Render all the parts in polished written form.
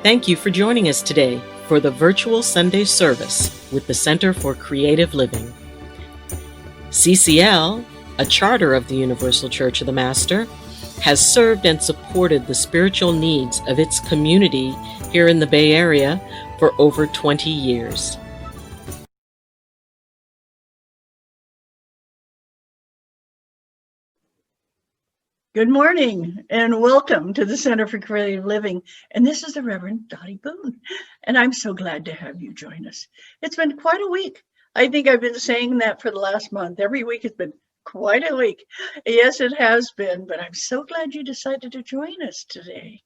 Thank you for joining us today for the virtual Sunday service with the Center for Creative Living. CCL, a charter of the Universal Church of the Master, has served and supported the spiritual needs of its community here in the Bay Area for over 20 years. Good morning and welcome to the Center for Creative Living. And this is the Reverend Doti Boon. And I'm so glad to have you join us. It's been quite a week. I think I've been saying that for the last month. Every week has been quite a week. Yes, it has been, but I'm so glad you decided to join us today.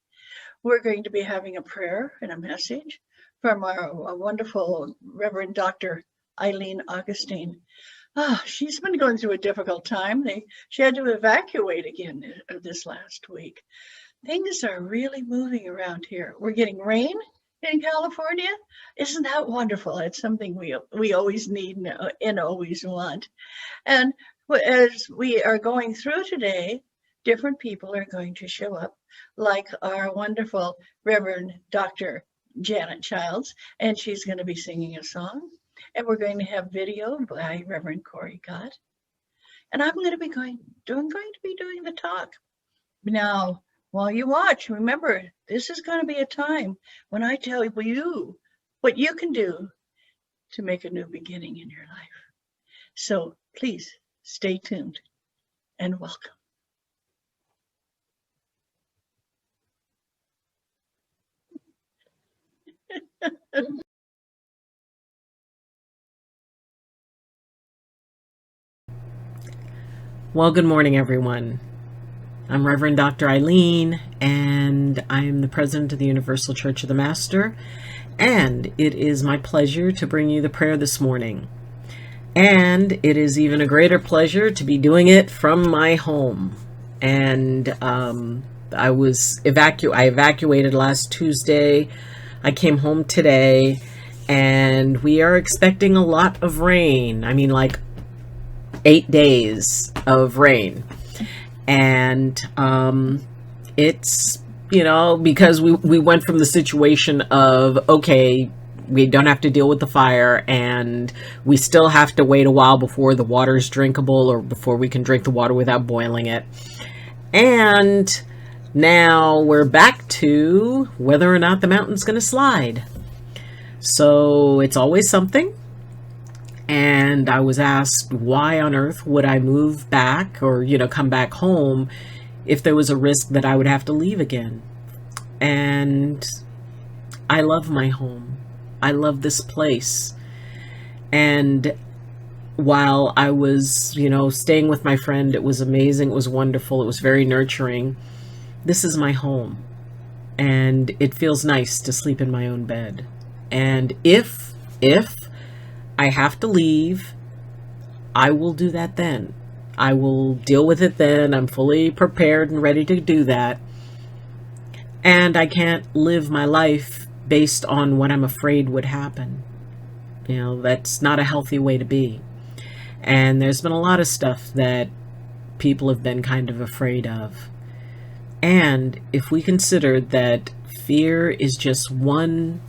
We're going to be having a prayer and a message from our wonderful Reverend Dr. Ayleen Augustine. She's been going through a difficult time. She had to evacuate again this last week. Things are really moving around here. We're getting rain in California. Isn't that wonderful? It's something we always need and always want. And as we are going through today, different people are going to show up, like our wonderful Reverend Dr. Janet Childs, and she's going to be singing a song. And we're going to have video by Reverend Corry Gott. And I'm going to be doing the talk. Now, while you watch, remember, this is going to be a time when I tell you what you can do to make a new beginning in your life. So please stay tuned and welcome. Well, good morning, everyone. I'm Reverend Dr. Ayleen, and I'm the president of the Universal Church of the Master, and it is my pleasure to bring you the prayer this morning. And it is even a greater pleasure to be doing it from my home. And I evacuated last Tuesday. I came home today, and we are expecting a lot of rain. I mean, like 8 days of rain. And it's, because we went from the situation of, okay, we don't have to deal with the fire, and we still have to wait a while before the water is drinkable or before we can drink the water without boiling it. And now we're back to whether or not the mountain's going to slide. So it's always something. And I was asked, why on earth would I move back or, come back home if there was a risk that I would have to leave again? And I love my home. I love this place. And while I was, staying with my friend, it was amazing. It was wonderful. It was very nurturing. This is my home. And it feels nice to sleep in my own bed. And if I have to leave, I will do that then. I will deal with it then. I'm fully prepared and ready to do that. And I can't live my life based on what I'm afraid would happen. That's not a healthy way to be. And there's been a lot of stuff that people have been kind of afraid of. And if we consider that fear is just one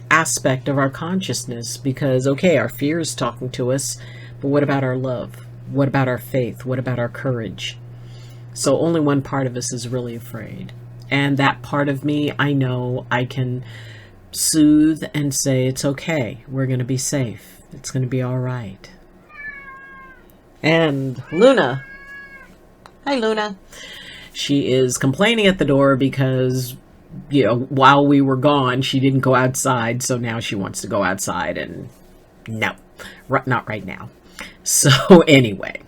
aspect of our consciousness, because our fear is talking to us, but what about our love? What about our faith? What about our courage? So only one part of us is really afraid, and that part of me, I know I can soothe and say, it's okay, we're going to be safe, it's going to be all right. And Luna, hi Luna, she is complaining at the door because while we were gone, she didn't go outside, so now she wants to go outside, and no, not right now. So anyway,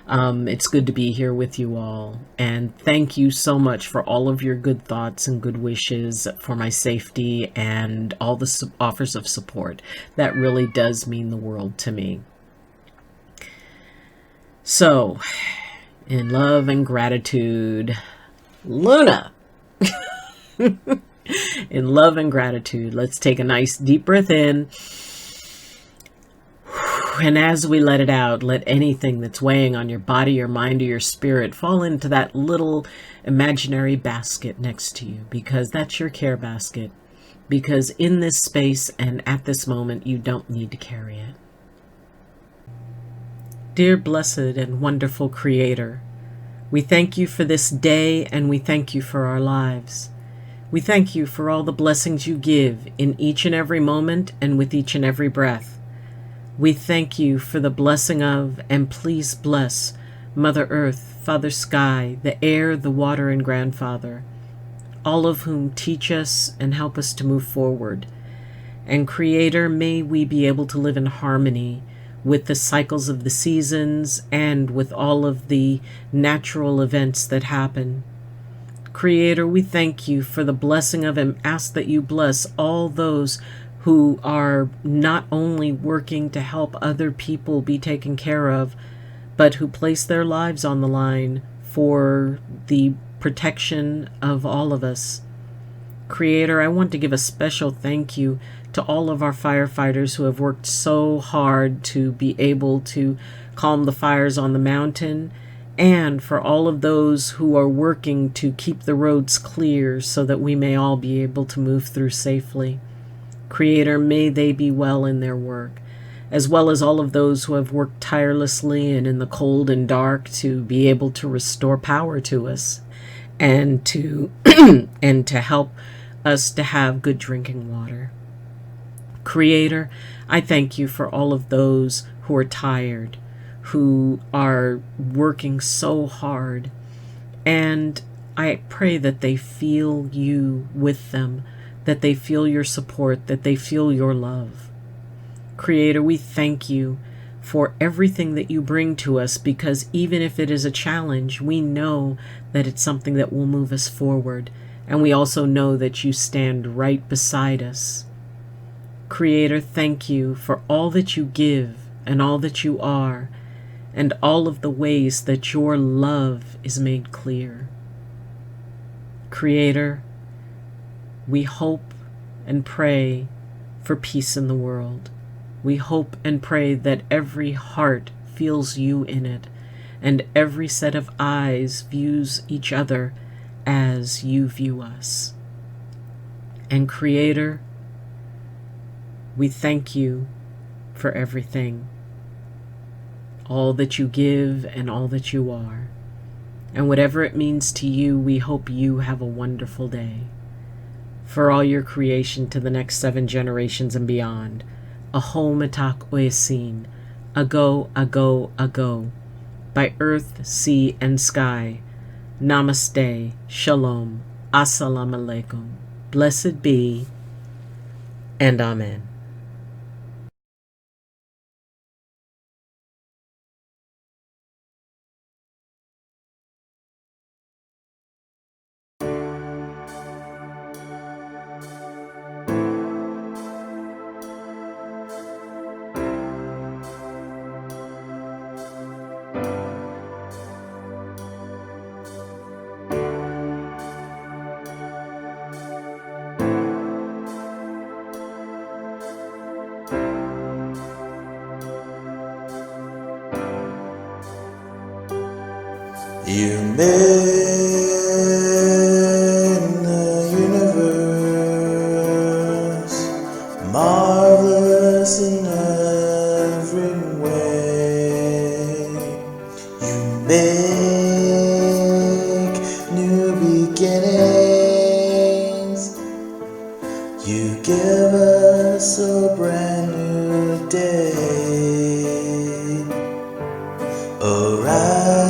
it's good to be here with you all, and thank you so much for all of your good thoughts and good wishes for my safety and all the offers of support. That really does mean the world to me. So, in love and gratitude, Luna. In love and gratitude, let's take a nice deep breath in. And as we let it out, let anything that's weighing on your body, your mind, or your spirit fall into that little imaginary basket next to you, because that's your care basket. because in this space and at this moment, you don't need to carry it. Dear blessed and wonderful Creator, we thank you for this day and we thank you for our lives. We thank you for all the blessings you give in each and every moment and with each and every breath. We thank you for the blessing of, and please bless, Mother Earth, Father Sky, the air, the water, and Grandfather, all of whom teach us and help us to move forward. And Creator, may we be able to live in harmony with the cycles of the seasons and with all of the natural events that happen. Creator, we thank you for the blessing of and ask that you bless all those who are not only working to help other people be taken care of, but who place their lives on the line for the protection of all of us. Creator, I want to give a special thank you to all of our firefighters who have worked so hard to be able to calm the fires on the mountain, and for all of those who are working to keep the roads clear so that we may all be able to move through safely. Creator, may they be well in their work, as well as all of those who have worked tirelessly and in the cold and dark to be able to restore power to us and to and to help us to have good drinking water. Creator, I thank you for all of those who are tired, who are working so hard, and I pray that they feel you with them, that they feel your support, that they feel your love. Creator, we thank you for everything that you bring to us, because even if it is a challenge, we know that it's something that will move us forward, and we also know that you stand right beside us. Creator, thank you for all that you give and all that you are, and all of the ways that your love is made clear. Creator, we hope and pray for peace in the world. We hope and pray that every heart feels you in it, and every set of eyes views each other as you view us. And Creator, we thank you for everything, all that you give and all that you are. And whatever it means to you, we hope you have a wonderful day. For all your creation to the next 7 generations and beyond, Aho Matak Oyasin, Ago, Ago, Ago, by earth, sea, and sky, Namaste, Shalom, Assalamu Alaikum, blessed be, and Amen. You made the universe marvelous in every way. You make new beginnings. You give us a brand new day. Arise,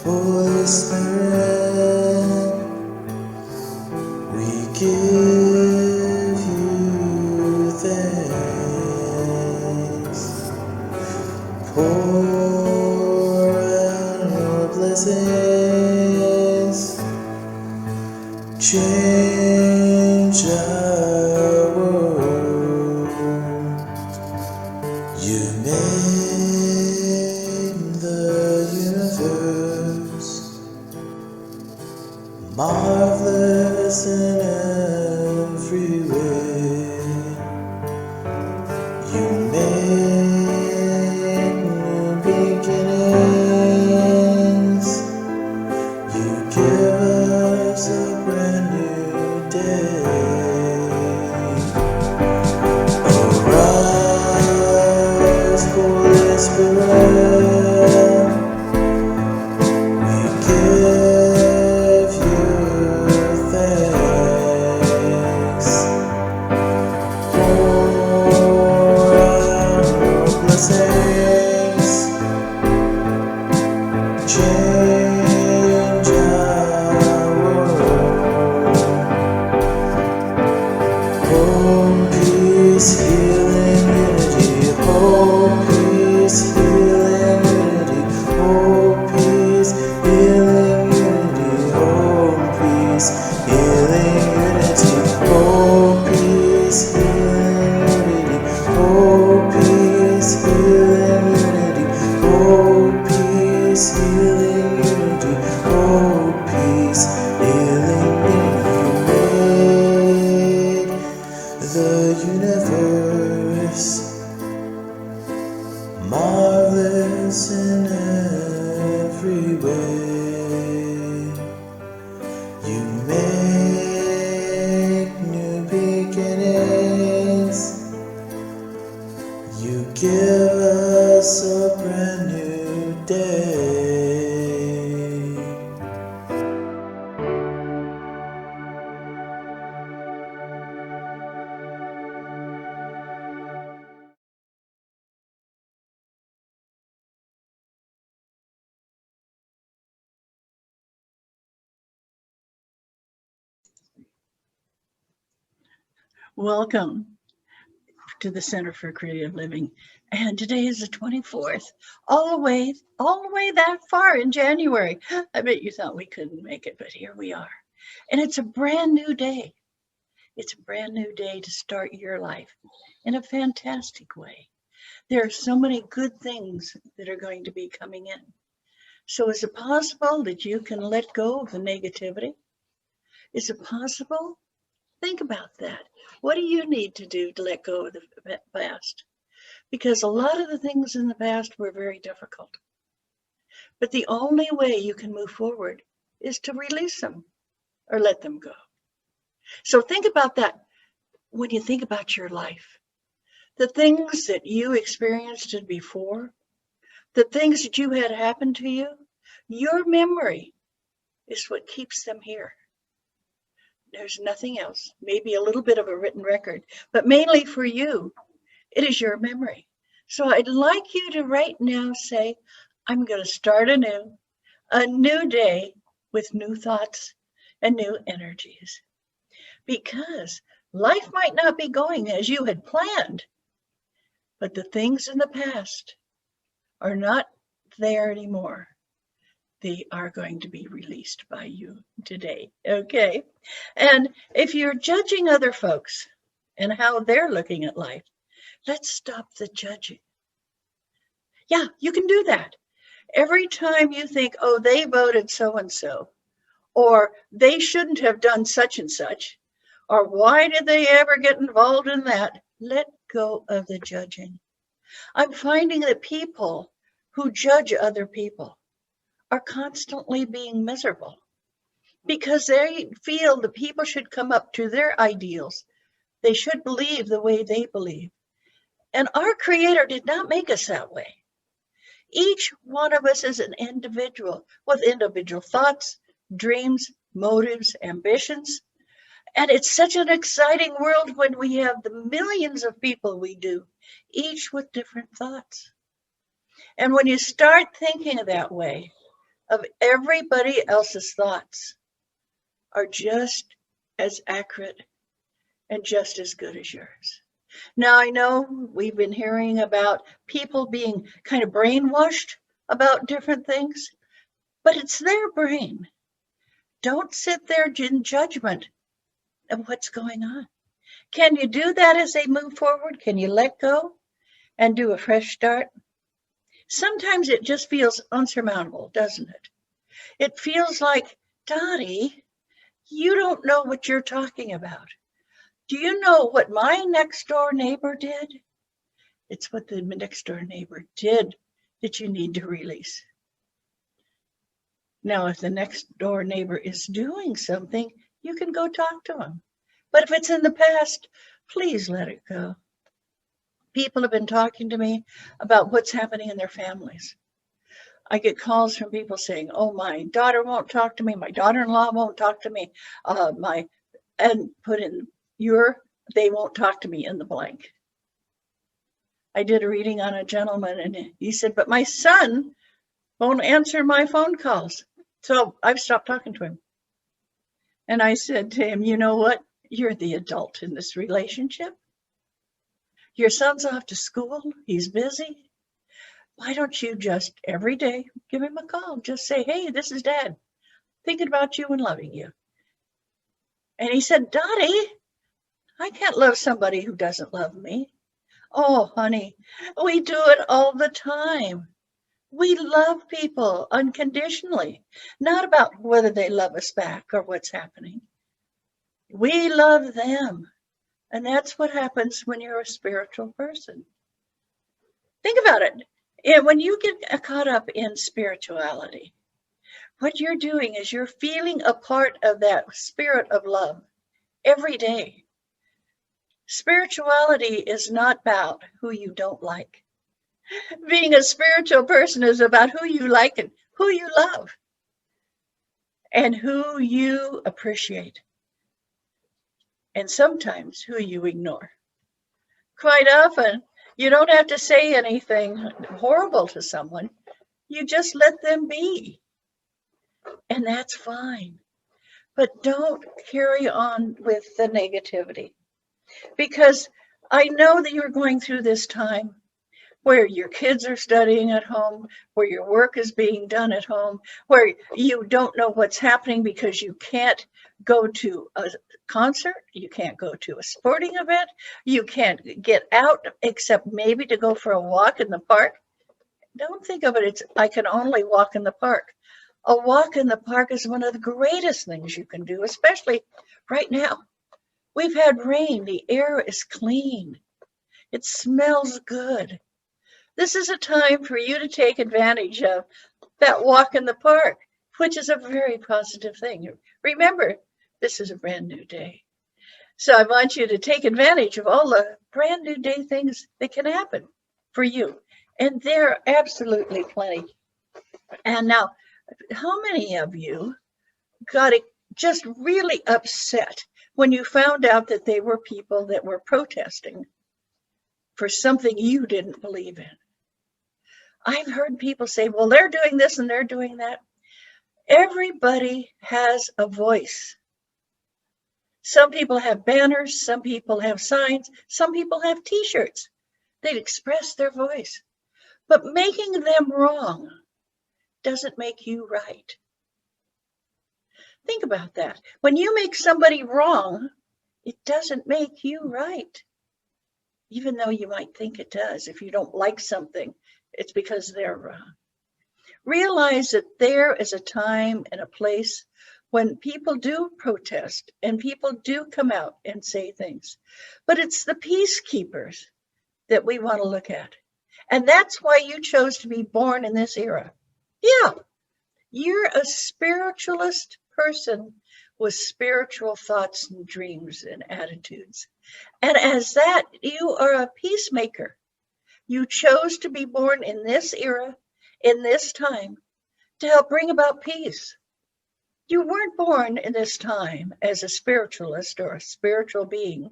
Holy Spirit, we give you thanks. Pour out your blessings, change our world. universe, marvelous in every way. You make new beginnings. You give us a brand new day. Welcome to the Center for Creative Living. And today is the 24th, all the way that far in January. I bet you thought we couldn't make it, but here we are. And it's a brand new day. It's a brand new day to start your life in a fantastic way. There are so many good things that are going to be coming in. So is it possible that you can let go of the negativity? Is it possible? Think about that. What do you need to do to let go of the past? Because a lot of the things in the past were very difficult. But the only way you can move forward is to release them or let them go. So think about that when you think about your life. The things that you experienced before, the things that you had happen to you, your memory is what keeps them here. There's nothing else, maybe a little bit of a written record, but mainly for you, it is your memory. So I'd like you to right now say, I'm going to start a new day with new thoughts and new energies. Because life might not be going as you had planned, but the things in the past are not there anymore. They are going to be released by you today, okay? And if you're judging other folks and how they're looking at life, let's stop the judging. Yeah, you can do that. Every time you think, oh, they voted so-and-so, or they shouldn't have done such and such, or why did they ever get involved in that? Let go of the judging. I'm finding that people who judge other people are constantly being miserable because they feel that people should come up to their ideals. They should believe the way they believe. And our Creator did not make us that way. Each one of us is an individual with individual thoughts, dreams, motives, ambitions. And it's such an exciting world when we have the millions of people we do, each with different thoughts. And when you start thinking that way, of everybody else's thoughts are just as accurate and just as good as yours. Now, I know we've been hearing about people being kind of brainwashed about different things, but it's their brain. Don't sit there in judgment of what's going on. Can you do that as they move forward? Can you let go and do a fresh start? Sometimes it just feels unsurmountable, doesn't it? It feels like, Dottie, you don't know what you're talking about. Do you know what my next door neighbor did? It's what the next door neighbor did that you need to release. Now, if the next door neighbor is doing something, you can go talk to him. But if it's in the past, please let it go. People have been talking to me about what's happening in their families. I get calls from people saying, oh, my daughter won't talk to me. My daughter-in-law won't talk to me. And put in they won't talk to me in the blank. I did a reading on a gentleman and he said, but my son won't answer my phone calls. So I've stopped talking to him. And I said to him, you know what? You're the adult in this relationship. Your son's off to school. He's busy. Why don't you just every day give him a call? Just say, hey, this is Dad, thinking about you and loving you. And he said, Dottie, I can't love somebody who doesn't love me. Oh, honey, we do it all the time. We love people unconditionally, not about whether they love us back or what's happening. We love them And that's what happens when you're a spiritual person. Think about it. And when you get caught up in spirituality, what you're doing is you're feeling a part of that spirit of love every day. Spirituality is not about who you don't like. Being a spiritual person is about who you like and who you love and who you appreciate, and sometimes who you ignore. Quite often, you don't have to say anything horrible to someone. You just let them be. And that's fine. But don't carry on with the negativity. Because I know that you're going through this time where your kids are studying at home, where your work is being done at home, where you don't know what's happening because you can't go to a concert, you can't go to a sporting event, you can't get out except maybe to go for a walk in the park. Don't think of it as I can only walk in the park. A walk in the park is one of the greatest things you can do, especially right now. We've had rain, the air is clean, it smells good. This is a time for you to take advantage of that walk in the park, which is a very positive thing. Remember, this is a brand new day. So I want you to take advantage of all the brand new day things that can happen for you. And there are absolutely plenty. And now, how many of you got just really upset when you found out that they were people that were protesting for something you didn't believe in? I've heard people say, well, they're doing this and they're doing that. Everybody has a voice. Some people have banners, some people have signs, some people have t-shirts. They express their voice. But making them wrong doesn't make you right. Think about that. When you make somebody wrong, it doesn't make you right. Even though you might think it does. If you don't like something, it's because they're wrong. Realize that there is a time and a place when people do protest and people do come out and say things. But it's the peacekeepers that we want to look at. And that's why you chose to be born in this era. Yeah, you're a spiritualist person with spiritual thoughts and dreams and attitudes. And as that, you are a peacemaker. You chose to be born in this era, in this time, to help bring about peace. You weren't born in this time as a spiritualist or a spiritual being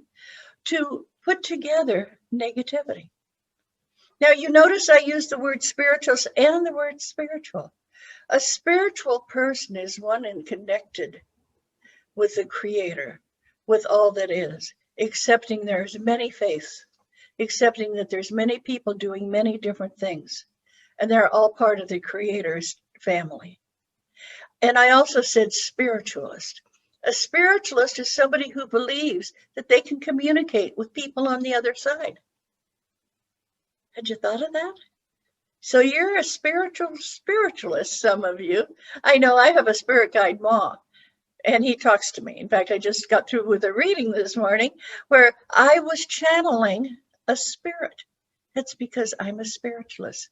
to put together negativity. Now, you notice I use the word spiritual and the word spiritual. A spiritual person is one and connected with the Creator, with all that is, accepting there's many faiths, accepting that there's many people doing many different things, and they're all part of the Creator's family. And I also said spiritualist. A spiritualist is somebody who believes that they can communicate with people on the other side. Had you thought of that? So you're a spiritualist, some of you. I know I have a spirit guide, Ma, and he talks to me. In fact, I just got through with a reading this morning where I was channeling a spirit. That's because I'm a spiritualist,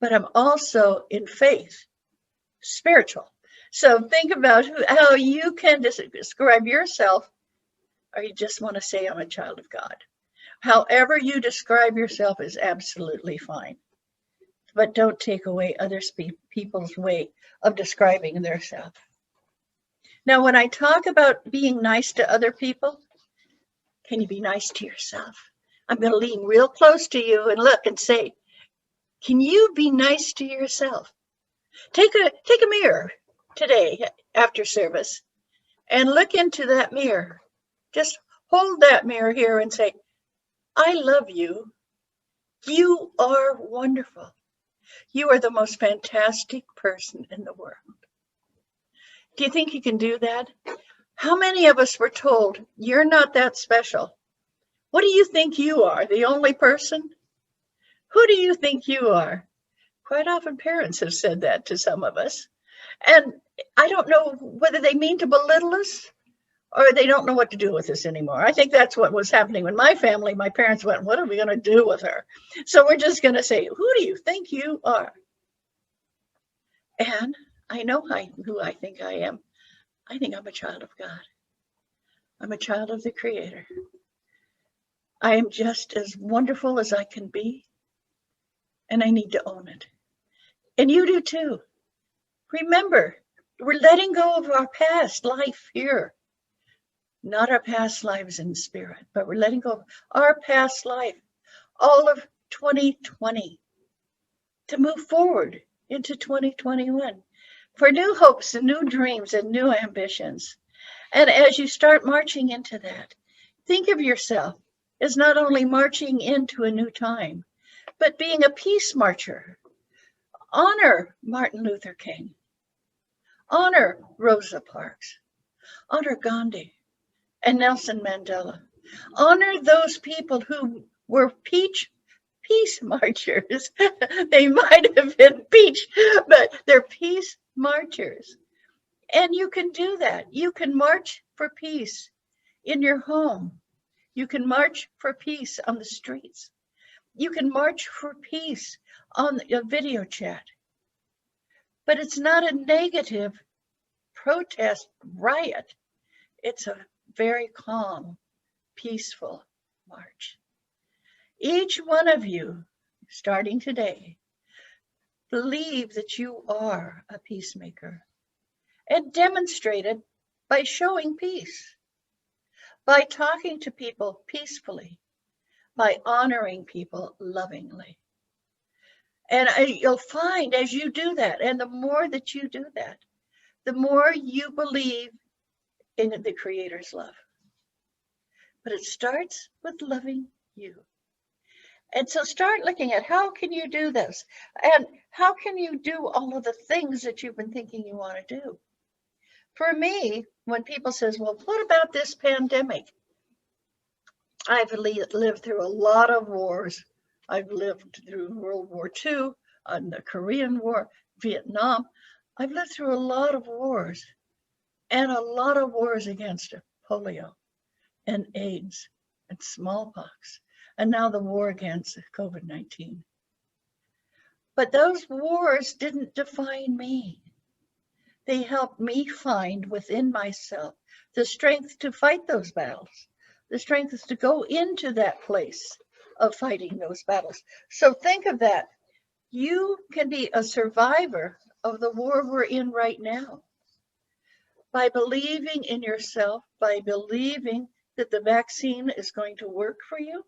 but I'm also in faith, spiritual. So think about how you can describe yourself, or you just want to say I'm a child of God. However you describe yourself is absolutely fine. But don't take away other people's way of describing themselves. Now, when I talk about being nice to other people, can you be nice to yourself? I'm going to lean real close to you and look and say, can you be nice to yourself? Take a mirror today after service and look into that mirror. Just hold that mirror here and say, I love you. You are wonderful. You are the most fantastic person in the world. Do you think you can do that? How many of us were told, you're not that special? What do you think you are, the only person? Who do you think you are? Quite often parents have said that to some of us. And I don't know whether they mean to belittle us or they don't know what to do with this anymore. I think that's what was happening with my family. My parents went, what are we going to do with her? So we're just going to say, who do you think you are? And I know who I think I am. I think I'm a child of God. I'm a child of the Creator. I am just as wonderful as I can be, and I need to own it. And you do too. Remember, we're letting go of our past life here, not our past lives in spirit, but we're letting go of our past life, all of 2020, to move forward into 2021 for new hopes and new dreams and new ambitions. And as you start marching into that, think of yourself as not only marching into a new time, but being a peace marcher. Honor Martin Luther King. Honor Rosa Parks. Honor Gandhi and Nelson Mandela. Honor those people who were peace marchers. They might have been peach, but they're peace marchers. And you can do that. You can march for peace in your home. You can march for peace on the streets. You can march for peace on a video chat. But it's not a negative protest riot. It's a very calm, peaceful march. Each one of you, starting today, believe that you are a peacemaker and demonstrate it by showing peace, by talking to people peacefully, by honoring people lovingly. And you'll find as you do that, and the more that you do that, the more you believe in the Creator's love. But it starts with loving you. And so start looking at how can you do this? And how can you do all of the things that you've been thinking you want to do? For me, when people says, well, what about this pandemic? I've lived through a lot of wars. I've lived through World War II, the Korean War, Vietnam. I've lived through a lot of wars, and a lot of wars against polio and AIDS and smallpox, and now the war against COVID-19. But those wars didn't define me. They helped me find within myself the strength to fight those battles, the strength is to go into that place of fighting those battles. So think of that. You can be a survivor of the war we're in right now by believing in yourself, by believing that the vaccine is going to work for you.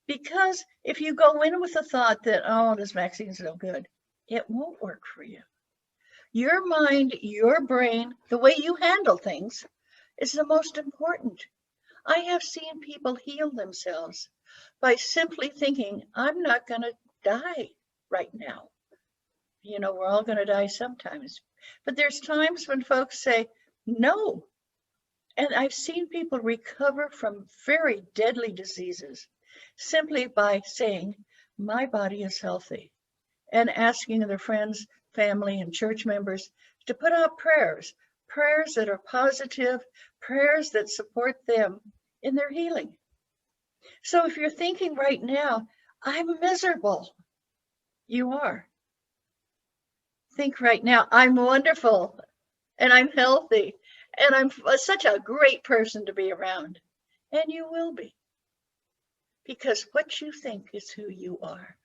Because if you go in with the thought that, oh, this vaccine is no good, it won't work for you. Your mind, your brain, the way you handle things is the most important. I have seen people heal themselves by simply thinking, I'm not going to die right now. You know, we're all going to die sometimes. But there's times when folks say, no. And I've seen people recover from very deadly diseases simply by saying, my body is healthy, and asking their friends, family, and church members to put out prayers that are positive, prayers that support them in their healing. So if you're thinking right now, I'm miserable, you are. Think right now, I'm wonderful, and I'm healthy, and I'm such a great person to be around. And you will be. Because what you think is who you are.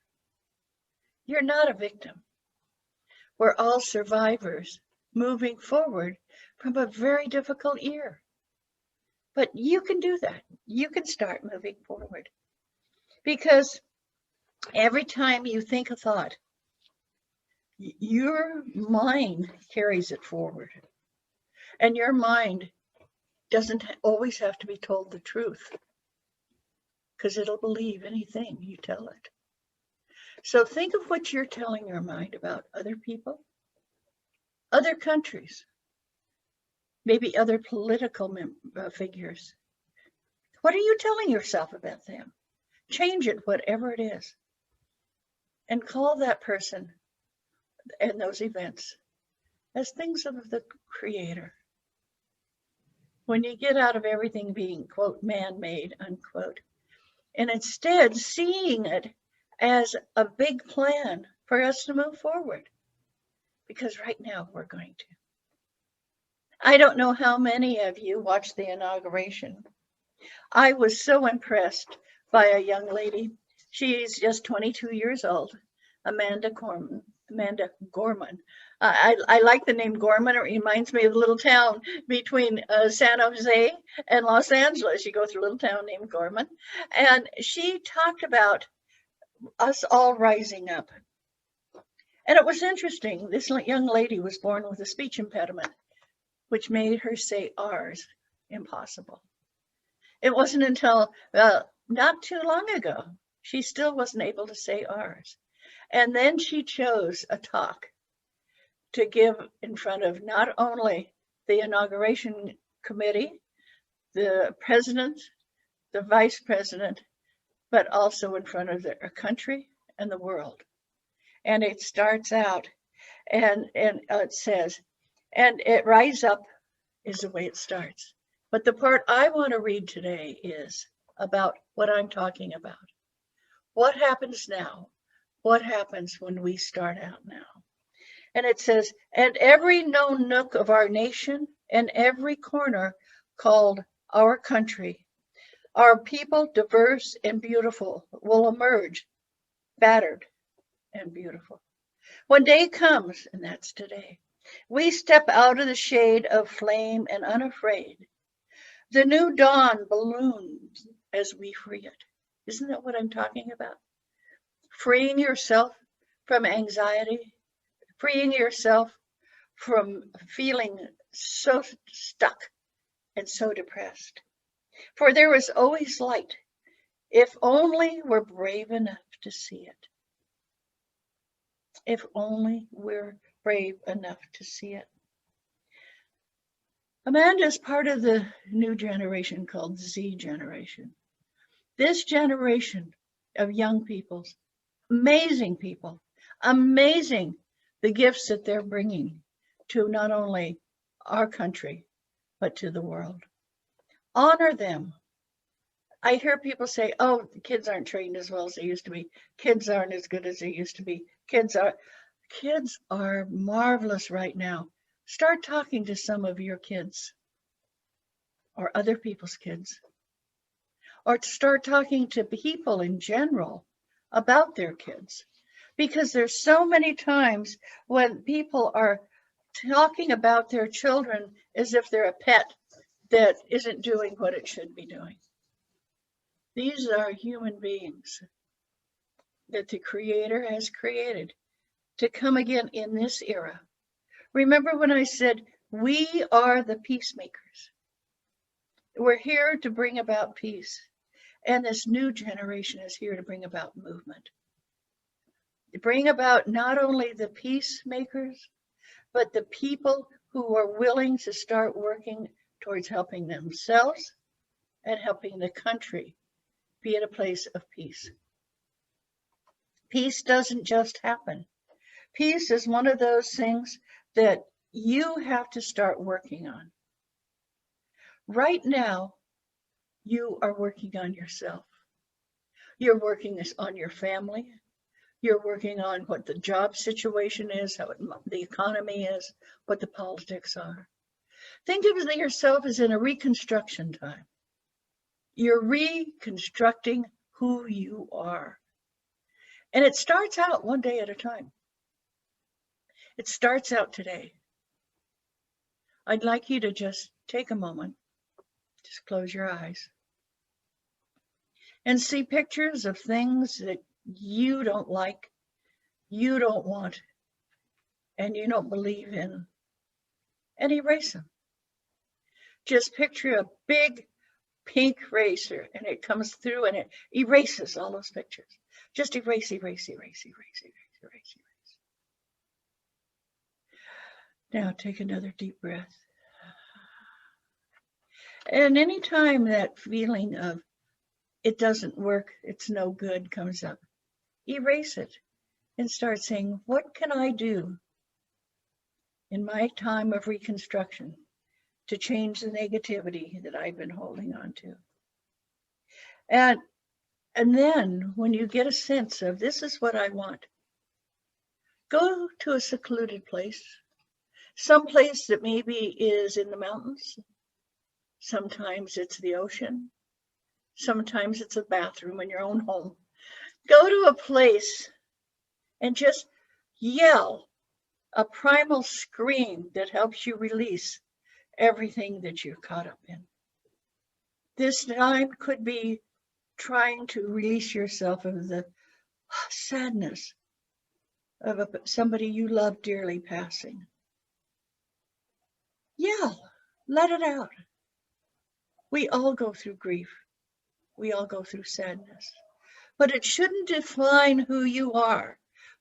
You're not a victim. We're all survivors moving forward from a very difficult year. But you can do that. You can start moving forward. Because every time you think a thought, your mind carries it forward. And your mind doesn't always have to be told the truth, because it'll believe anything you tell it. So think of what you're telling your mind about other people, other countries, maybe other political figures. What are you telling yourself about them? Change it, whatever it is, and call that person and those events as things of the Creator. when you get out of everything being, quote, man-made, unquote, and instead seeing it as a big plan for us to move forward. Because right now we're going to. I don't know how many of you watched the inauguration. I was so impressed by a young lady. She's just 22 years old, Amanda Gorman. I like the name Gorman. It reminds me of a little town between San Jose and Los Angeles. You go through a little town named Gorman. And she talked about us all rising up. And it was interesting. This young lady was born with a speech impediment, which made her say R's impossible. It wasn't until not too long ago, she still wasn't able to say R's. And then she chose a talk to give in front of not only the inauguration committee, the president, the vice president, but also in front of their country and the world. And it starts out and it says, and it rise up is the way it starts. But the part I want to read today is about what I'm talking about. What happens now? What happens when we start out now? And it says, and every known nook of our nation and every corner called our country, our people, diverse and beautiful, will emerge, battered and beautiful. When day comes, and that's today, we step out of the shade of flame and unafraid. The new dawn balloons as we free it. Isn't that what I'm talking about? Freeing yourself from anxiety, freeing yourself from feeling so stuck and so depressed. For there is always light, if only we're brave enough to see it. If only we're brave enough to see it. Amanda is part of the new generation called Z generation. This generation of young people, amazing the gifts that they're bringing to not only our country, but to the world. Honor them. I hear people say, oh, the kids aren't trained as well as they used to be. Kids aren't as good as they used to be. Kids are marvelous right now. Start talking to some of your kids or other people's kids, or start talking to people in general about their kids, because there's so many times when people are talking about their children as if they're a pet that isn't doing what it should be doing. These are human beings that the Creator has created to come again in this era. Remember when I said, we are the peacemakers. We're here to bring about peace. And this new generation is here to bring about movement. To bring about not only the peacemakers, but the people who are willing to start working towards helping themselves and helping the country be in a place of peace. Peace doesn't just happen. Peace is one of those things that you have to start working on. Right now, you are working on yourself. You're working on your family. You're working on what the job situation is, how the economy is, what the politics are. Think of yourself as in a reconstruction time. You're reconstructing who you are. And it starts out one day at a time. It starts out today. I'd like you to just take a moment, just close your eyes, and see pictures of things that you don't like, you don't want, and you don't believe in, and erase them. Just picture a big pink eraser, and it comes through and it erases all those pictures. Just erase, erase, erase, erase, erase, erase, erase. Now take another deep breath. And anytime that feeling of it doesn't work, it's no good comes up, erase it and start saying, what can I do in my time of reconstruction to change the negativity that I've been holding on to. And then when you get a sense of this is what I want, go to a secluded place, some place that maybe is in the mountains. Sometimes it's the ocean. Sometimes it's a bathroom in your own home. Go to a place and just yell a primal scream that helps you release everything that you're caught up in. This time could be trying to release yourself of the sadness of somebody you love dearly passing. Yell, let it out. We all go through grief. We all go through sadness. But it shouldn't define who you are.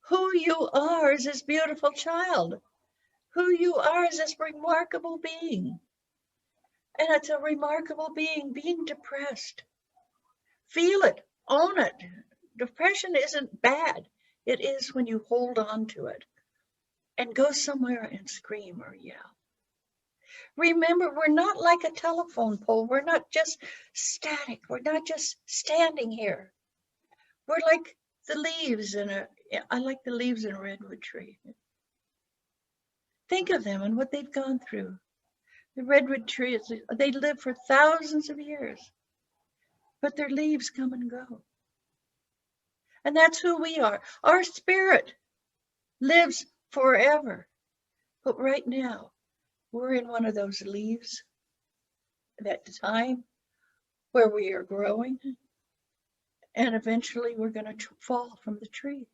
Who you are is this beautiful child. Who you are is this remarkable being. And it's a remarkable being depressed. Feel it, own it. Depression isn't bad. It is when you hold on to it and go somewhere and scream or yell. Remember, we're not like a telephone pole. We're not just static. We're not just standing here. We're like the leaves I like the leaves in a redwood tree. Think of them and what they've gone through. The redwood trees, they live for thousands of years, but their leaves come and go. And that's who we are. Our spirit lives forever. But right now, we're in one of those leaves, that time where we are growing, and eventually we're going to fall from the tree.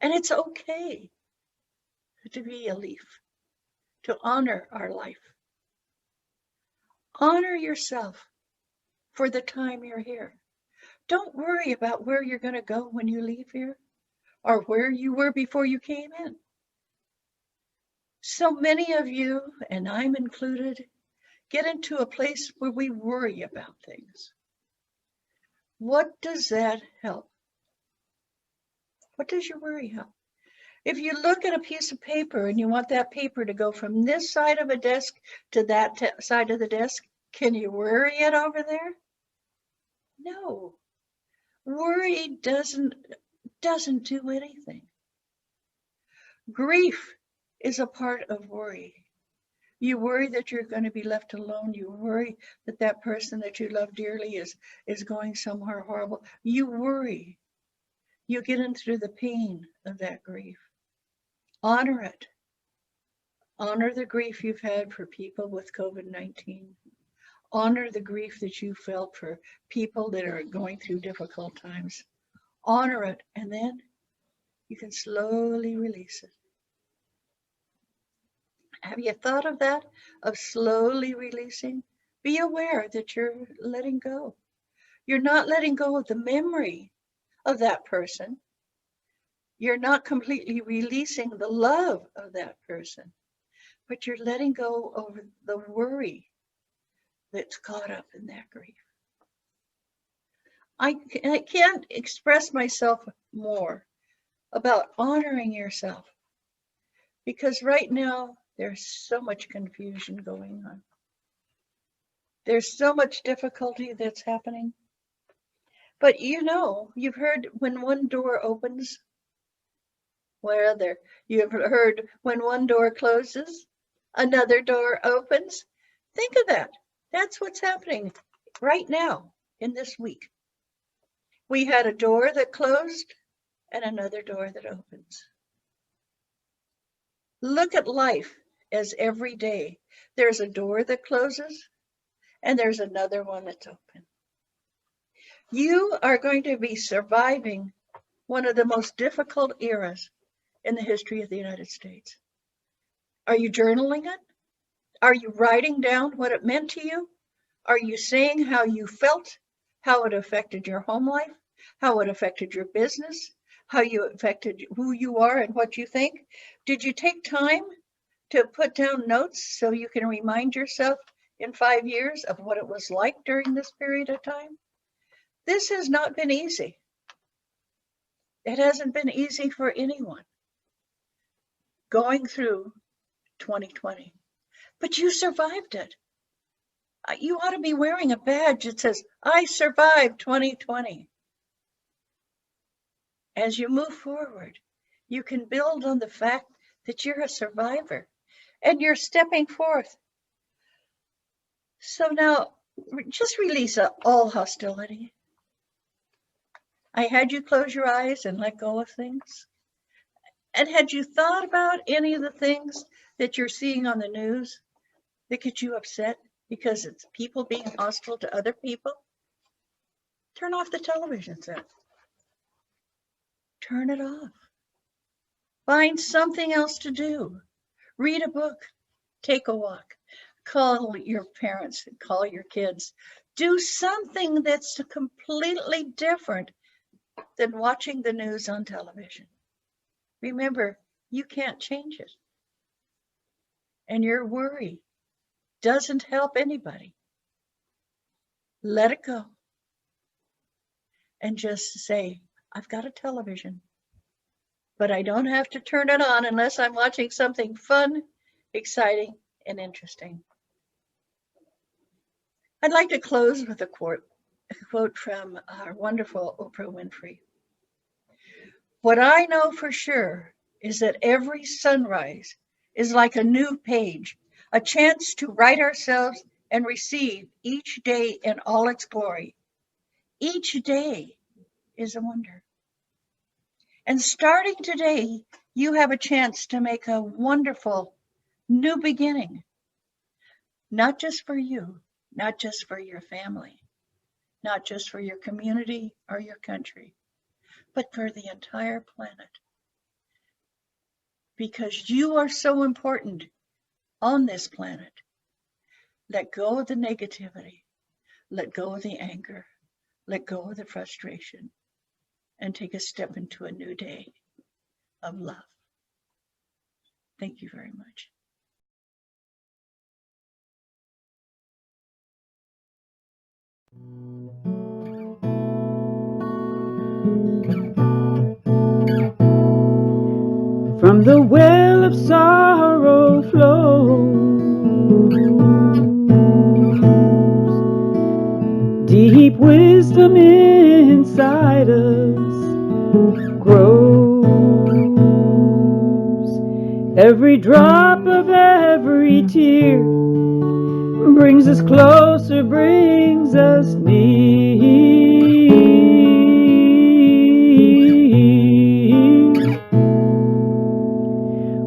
And it's okay to be a leaf, to honor our life. Honor yourself for the time you're here. Don't worry about where you're going to go when you leave here or where you were before you came in. So many of you, and I'm included, get into a place where we worry about things. What does that help? What does your worry help? If you look at a piece of paper and you want that paper to go from this side of a desk to that side of the desk, can you worry it over there? No. Worry doesn't do anything. Grief is a part of worry. You worry that you're going to be left alone. You worry that that person that you love dearly is going somewhere horrible. You worry. You get into the pain of that grief. Honor it. Honor the grief you've had for people with COVID-19. Honor the grief that you felt for people that are going through difficult times. Honor it, and then you can slowly release it. Have you thought of that? Of slowly releasing? Be aware that you're letting go. You're not letting go of the memory of that person. You're not completely releasing the love of that person, but you're letting go of the worry that's caught up in that grief. I can't express myself more about honoring yourself, because right now there's so much confusion going on. There's so much difficulty that's happening. But you've heard when one door opens, you've heard when one door closes, another door opens. Think of that. That's what's happening right now in this week. We had a door that closed and another door that opens. Look at life as every day there's a door that closes and there's another one that's open. You are going to be surviving one of the most difficult eras in the history of the United States. Are you journaling it? Are you writing down what it meant to you? Are you saying how you felt, how it affected your home life, how it affected your business, how you affected who you are and what you think? Did you take time to put down notes so you can remind yourself in 5 years of what it was like during this period of time? This has not been easy. It hasn't been easy for anyone going through 2020. but you survived it. You ought to be wearing a badge that says, I survived 2020. As you move forward, you can build on the fact that you're a survivor and you're stepping forth. So now, just release all hostility. I had you close your eyes and let go of things. And had you thought about any of the things that you're seeing on the news that get you upset because it's people being hostile to other people? Turn off the television set. Turn it off. Find something else to do. Read a book. Take a walk. Call your parents. Call your kids. Do something that's completely different than watching the news on television. Remember, you can't change it. And your worry doesn't help anybody. Let it go. And just say, I've got a television, but I don't have to turn it on unless I'm watching something fun, exciting, and interesting. I'd like to close with a quote from our wonderful Oprah Winfrey. What I know for sure is that every sunrise is like a new page, a chance to write ourselves and receive each day in all its glory. Each day is a wonder. And starting today, you have a chance to make a wonderful new beginning, not just for you, not just for your family, not just for your community or your country, but for the entire planet. Because you are so important on this planet. Let go of the negativity, let go of the anger, let go of the frustration, and take a step into a new day of love. Thank you very much. From the well of sorrow flows deep wisdom inside us grows. Every drop of every tear brings us closer, brings us near.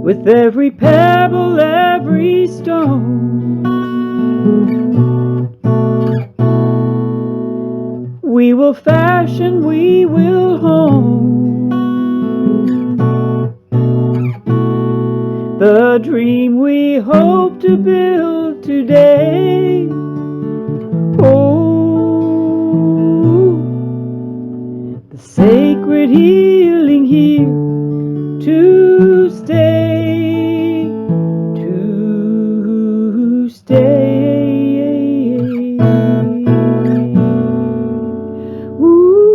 With every pebble, every stone, we will fashion, we will hone the dream we hope to build today. Oh, the sacred healing here to stay, to stay. Ooh,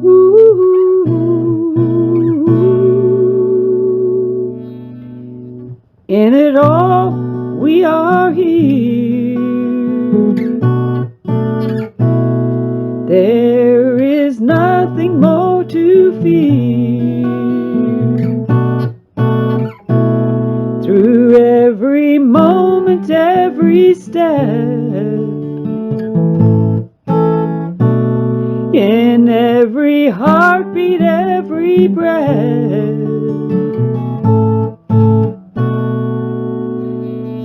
ooh. In it all, we are here. There is nothing more to fear. Through every moment, every step, in every heartbeat, every breath,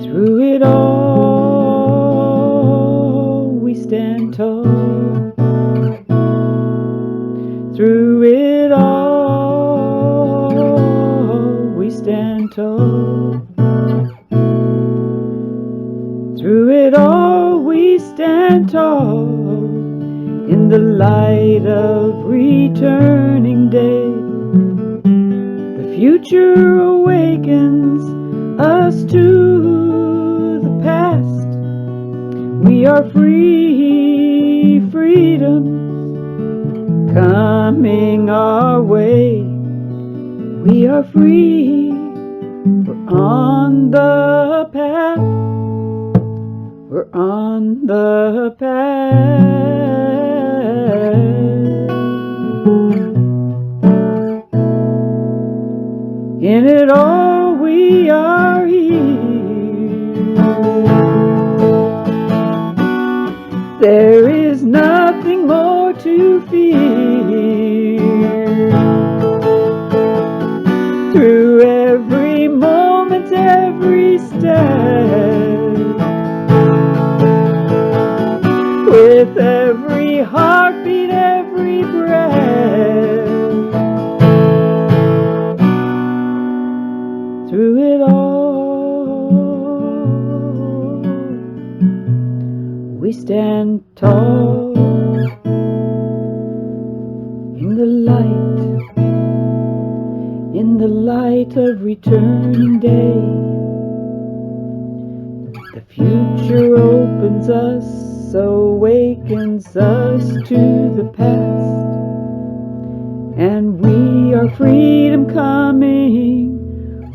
through it all, we stand tall. Through it all, we stand tall. Through it all, we stand tall. In the light of returning day, the future awakens us to the past. We are free, freedom coming our way. We are free, on the path. In it all we are here. There is nothing more to fear. Through every moment, every step, with every heartbeat, every breath, through it all, we stand tall in the light of returning day. The future opens us, awakens us to the past, and we are freedom coming.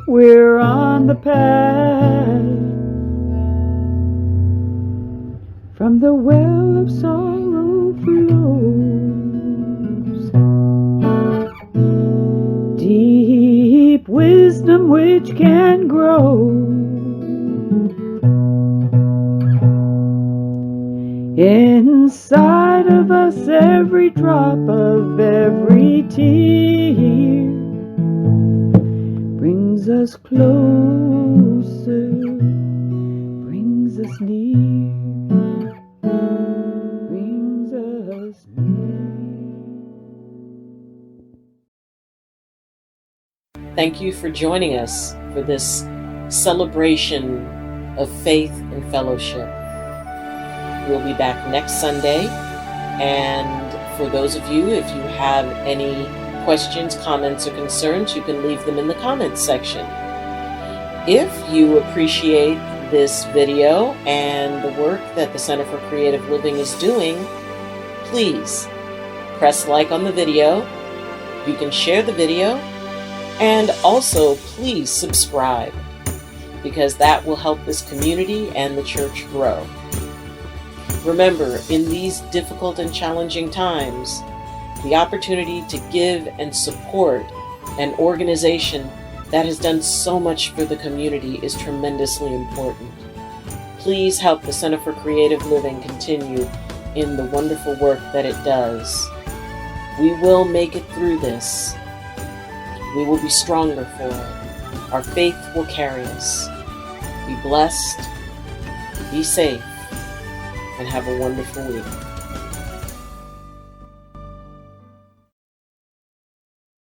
We're on the path. From the well of sorrow flows deep wisdom which can grow. Inside of us, every drop of every tear brings us closer, brings us near, brings us near. Thank you for joining us for this celebration of faith and fellowship. We'll be back next Sunday, and for those of you, if you have any questions, comments, or concerns, you can leave them in the comments section. If you appreciate this video and the work that the Center for Creative Living is doing, please press like on the video. You can share the video, and also please subscribe, because that will help this community and the church grow. Remember, in these difficult and challenging times, the opportunity to give and support an organization that has done so much for the community is tremendously important. Please help the Center for Creative Living continue in the wonderful work that it does. We will make it through this. We will be stronger for it. Our faith will carry us. Be blessed, be safe, and have a wonderful week.